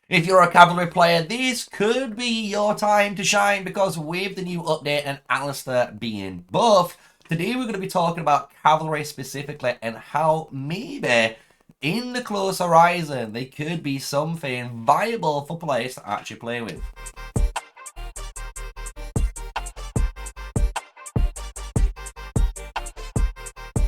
If you're a Cavalry player, this could be your time to shine because with the new update and Alistair being buffed, today we're going to be talking about Cavalry specifically and how maybe in the close horizon they could be something viable for players to actually play with.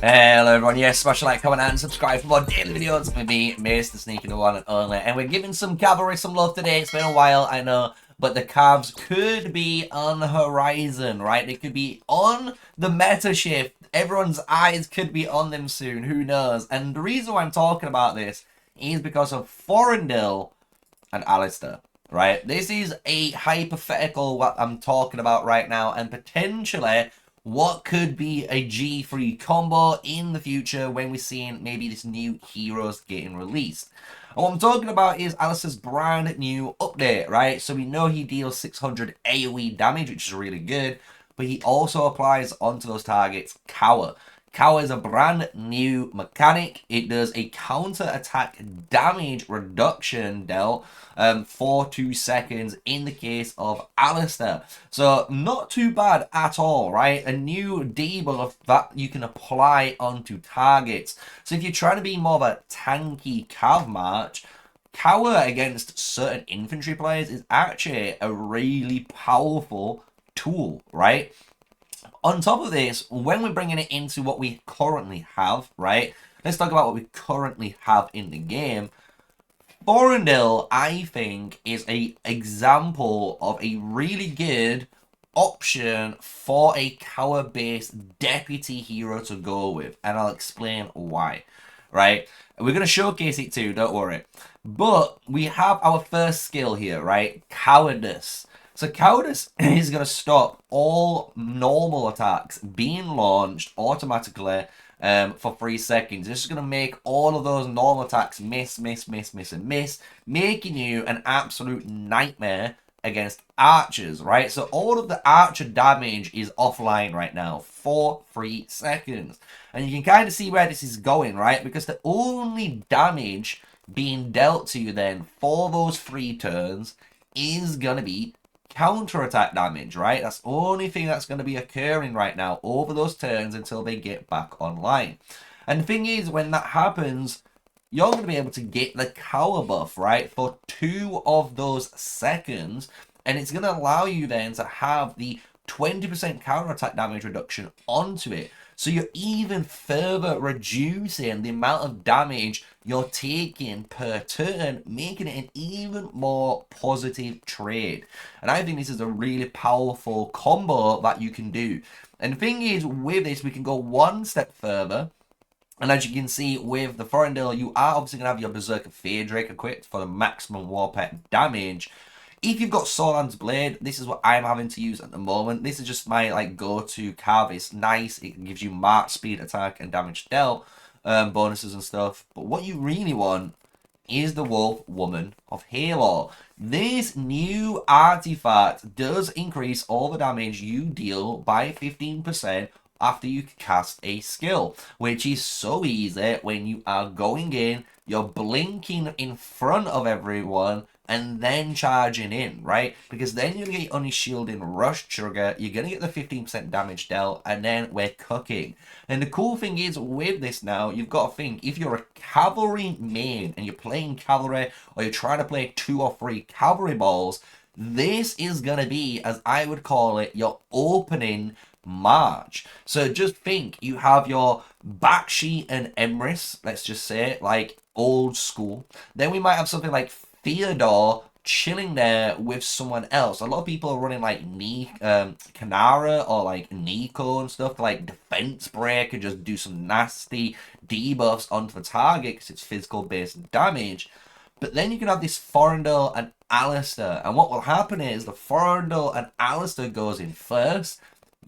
Hello everyone, yes, smash a like, comment and subscribe for more daily videos with me, MrSneakyy, the one and only. And we're giving some Cavalry some love today. It's been a while, I know, but the Cavs could be on the horizon, right? They could be on the meta shift. Everyone's eyes could be on them soon, who knows? And the reason why I'm talking about this is because of Forend and Alistair, right? This is a hypothetical what I'm talking about right now, and potentially what could be a G3 combo in the future when we're seeing maybe this new heroes getting released. And what I'm talking about is Alistair's brand new update, right? So we know he deals 600 AoE damage, which is really good, but he also applies onto those targets Cower. Cower is a brand new mechanic. It does a counter attack damage reduction dealt for 2 seconds in the case of Alistair. So not too bad at all, right? A new debuff that you can apply onto targets. So if you're trying to be more of a tanky cav match, Cower against certain infantry players is actually a really powerful tool, right? On top of this, when we're bringing it into what we currently have, right? Let's talk about what we currently have in the game. Borill, I think, is a example of a really good option for a Cower-based deputy hero to go with, and I'll explain why, right? We're going to showcase it too, don't worry. But we have our first skill here, right? Cowardice. So cowardice is going to stop all normal attacks being launched automatically for 3 seconds. This is going to make all of those normal attacks miss, and miss, making you an absolute nightmare against archers, right? So all of the archer damage is offline right now for 3 seconds. And you can kind of see where this is going, right? Because the only damage being dealt to you then for those 3 turns is going to be counter-attack damage, right? That's the only thing that's going to be occurring right now over those turns until they get back online. And the thing is, when that happens, you're going to be able to get the cower buff, right, for 2 of those seconds, and it's going to allow you then to have the 20% counter-attack damage reduction onto it. So you're even further reducing the amount of damage you're taking per turn, making it an even more positive trade. And I think this is a really powerful combo that you can do. And the thing is, with this, we can go one step further. And as you can see with the Forend, you are obviously going to have your Berserker Phaedrake equipped for the maximum war pet damage. If you've got Sauron's Blade, this is what I'm having to use at the moment. This is just my go-to CAV. It's nice. It gives you march, speed, attack, and damage dealt bonuses and stuff. But what you really want is the Wolf Woman of Halo. This new artifact does increase all the damage you deal by 15% after you cast a skill, which is so easy when you are going in, you're blinking in front of everyone, and then charging in, right? Because then you're going to get only shielding rush trigger, you're going to get the 15% damage dealt, and then we're cooking. And the cool thing is, with this now, you've got to think, if you're a cavalry main, and you're playing cavalry, or you're trying to play 2 or 3 cavalry balls, this is going to be, as I would call it, your opening march. So just think, you have your Bakshi and Emrys, let's just say, like old school. Then we might have something like Theodore chilling there with someone else. A lot of people are running like Kanara or like Nico and stuff to like defense break and just do some nasty debuffs onto the target because it's physical based damage. But then you can have this Forend and Alistair, and what will happen is the Forend and Alistair goes in first,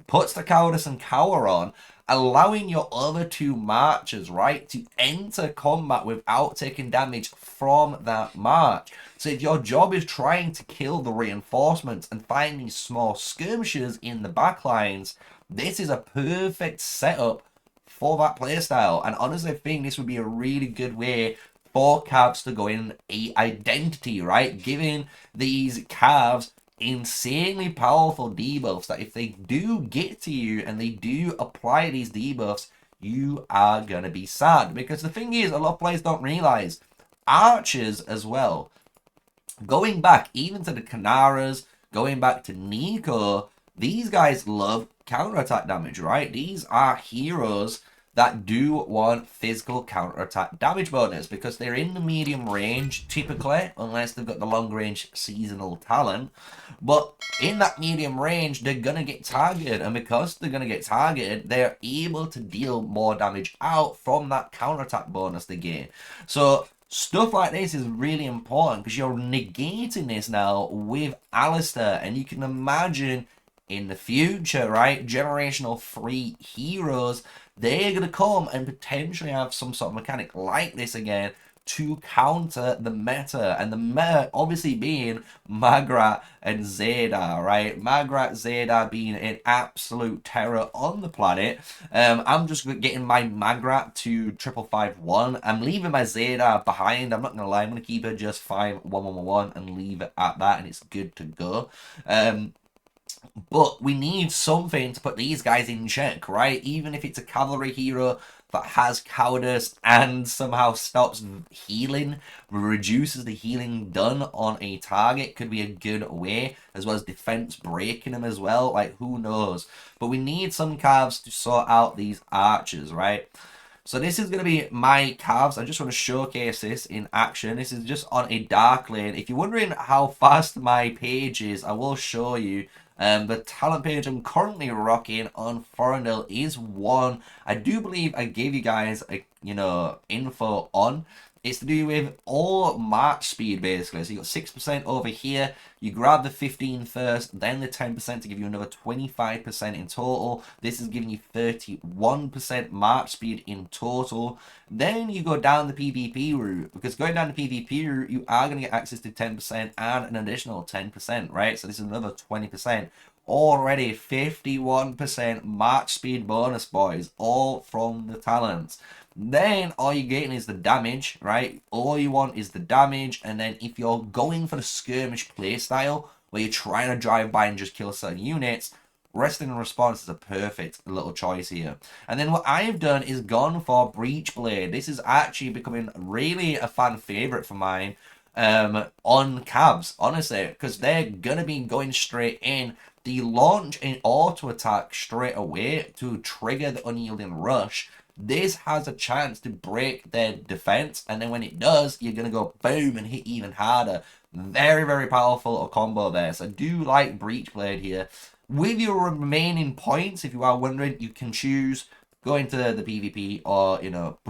puts the cowardice and cower on, allowing your other 2 marchers, right, to enter combat without taking damage from that march. So if your job is trying to kill the reinforcements and finding small skirmishes in the backlines, this is a perfect setup for that playstyle. And honestly, I think this would be a really good way for CAVs to go in a identity, right? Giving these CAVs insanely powerful debuffs that if they do get to you and they do apply these debuffs, you are going to be sad. Because the thing is, a lot of players don't realize, archers as well, going back even to the Canaras, going back to Nico, these guys love counterattack damage, right? These are heroes that do want physical counterattack damage bonus because they're in the medium range typically, unless they've got the long range seasonal talent. But in that medium range, they're going to get targeted, and because they're going to get targeted, they're able to deal more damage out from that counterattack bonus they gain. So stuff like this is really important because you're negating this now with Alistair, and you can imagine in the future, right, generational 3 heroes, they're going to come and potentially have some sort of mechanic like this again to counter the meta, and the meta obviously being Magrat and Zeta, right? Magrat, Zeta being an absolute terror on the planet. I'm just getting my Magrat to 5551. I'm leaving my Zeta behind. I'm not gonna lie, I'm gonna keep her just 5111 and leave it at that, and it's good to go. But we need something to put these guys in check, right? Even if it's a cavalry hero that has cowardice and somehow stops healing, reduces the healing done on a target, could be a good way, as well as defense breaking them as well. Like, who knows? But we need some CAVs to sort out these archers, right? So this is going to be my CAVs. I just want to showcase this in action. This is just on a dark lane. If you're wondering how fast my page is, I will show you. The talent page I'm currently rocking on Forend is 1. I do believe I gave you guys a, info on. It's to do with all march speed, basically. So you got 6% over here. You grab the 15 first, then the 10% to give you another 25% in total. This is giving you 31% march speed in total. Then you go down the PvP route, because going down the PvP route, you are going to get access to 10% and an additional 10%, right? So this is another 20%. Already 51% march speed bonus, boys, all from the talents. Then all you're getting is the damage, right? All you want is the damage, and then if you're going for the skirmish playstyle, where you're trying to drive by and just kill certain units, Resting and Response is a perfect little choice here. And then what I've done is gone for Breachblade. This is actually becoming really a fan favorite for mine on CAVs, honestly, because they're gonna be going straight in. The launch and auto attack straight away to trigger the Unyielding Rush. This has a chance to break their defense, and then when it does, you're gonna go boom and hit even harder. Very, very powerful combo there. So I do like Breachblade here. With your remaining points, if you are wondering, you can choose going to the PvP or,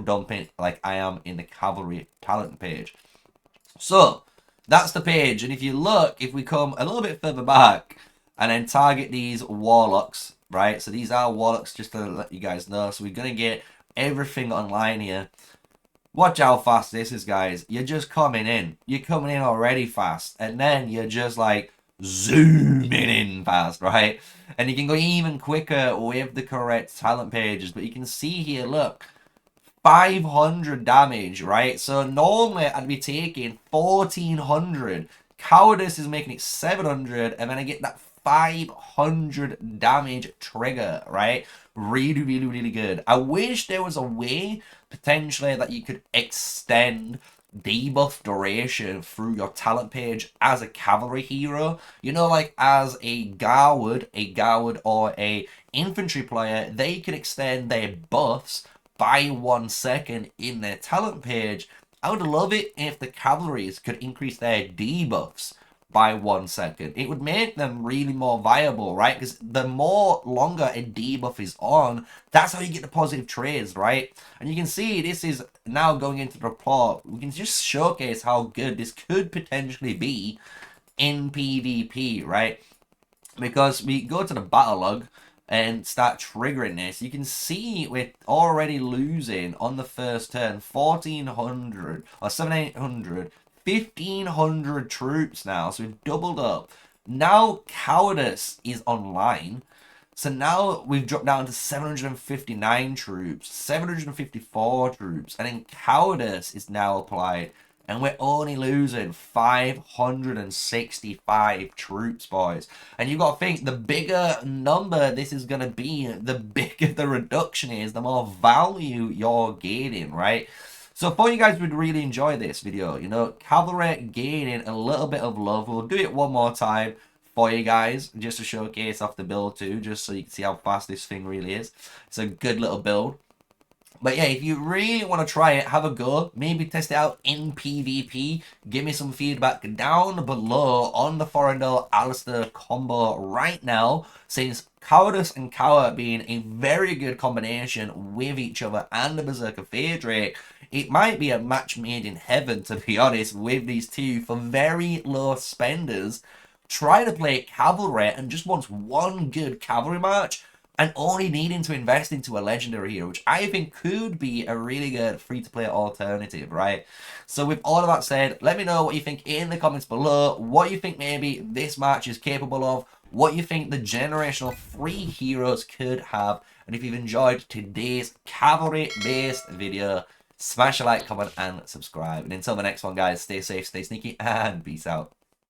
dump it like I am in the Cavalry talent page. So that's the page, and if you look, if we come a little bit further back and then target these Warlocks, right? So these are Warlocks, just to let you guys know. So we're going to get everything online here. Watch how fast this is, guys. You're just coming in. You're coming in already fast. And then you're just like zooming in fast, right? And you can go even quicker with the correct talent pages. But you can see here, look, 500 damage, right? So normally I'd be taking 1400. Cowardice is making it 700. And then I get that 500 damage trigger, right? Really, really, really good. I wish there was a way, potentially, that you could extend debuff duration through your talent page as a cavalry hero. Like as a Garwood or a infantry player, they can extend their buffs by 1 second in their talent page. I would love it if the cavalries could increase their debuffs by 1 second. It would make them really more viable, right? Because the more longer a debuff is on, that's how you get the positive trades, right? And you can see this is now going into the report. We can just showcase how good this could potentially be in PvP, right? Because we go to the battle log and start triggering this, you can see we're already losing on the first turn 1400 or 7800, 1500 troops now. So we've doubled up. Now Cowardice is online. So now we've dropped down to 759 troops, 754 troops, and then cowardice is now applied. And we're only losing 565 troops, boys. And you've got to think, the bigger number this is going to be, the bigger the reduction is, the more value you're gaining, right? So for you guys would really enjoy this video, you know, cavalry gaining a little bit of love. We'll do it one more time for you guys, just to showcase off the build too, just so you can see how fast this thing really is. It's a good little build. But yeah, if you really want to try it, have a go. Maybe test it out in PvP. Give me some feedback down below on the Forend Alistair combo right now, since Cowardice and Cower being a very good combination with each other and the Berserker Phaedrake, it might be a match made in heaven, to be honest, with these two for very low spenders. Try to play Cavalry and just wants one good Cavalry match, and only needing to invest into a legendary hero, which I think could be a really good free-to-play alternative, right? So with all of that said, let me know what you think in the comments below, what you think maybe this match is capable of, what you think the generational free heroes could have, and if you've enjoyed today's cavalry-based video, smash a like, comment, and subscribe. And until the next one, guys, stay safe, stay sneaky, and peace out.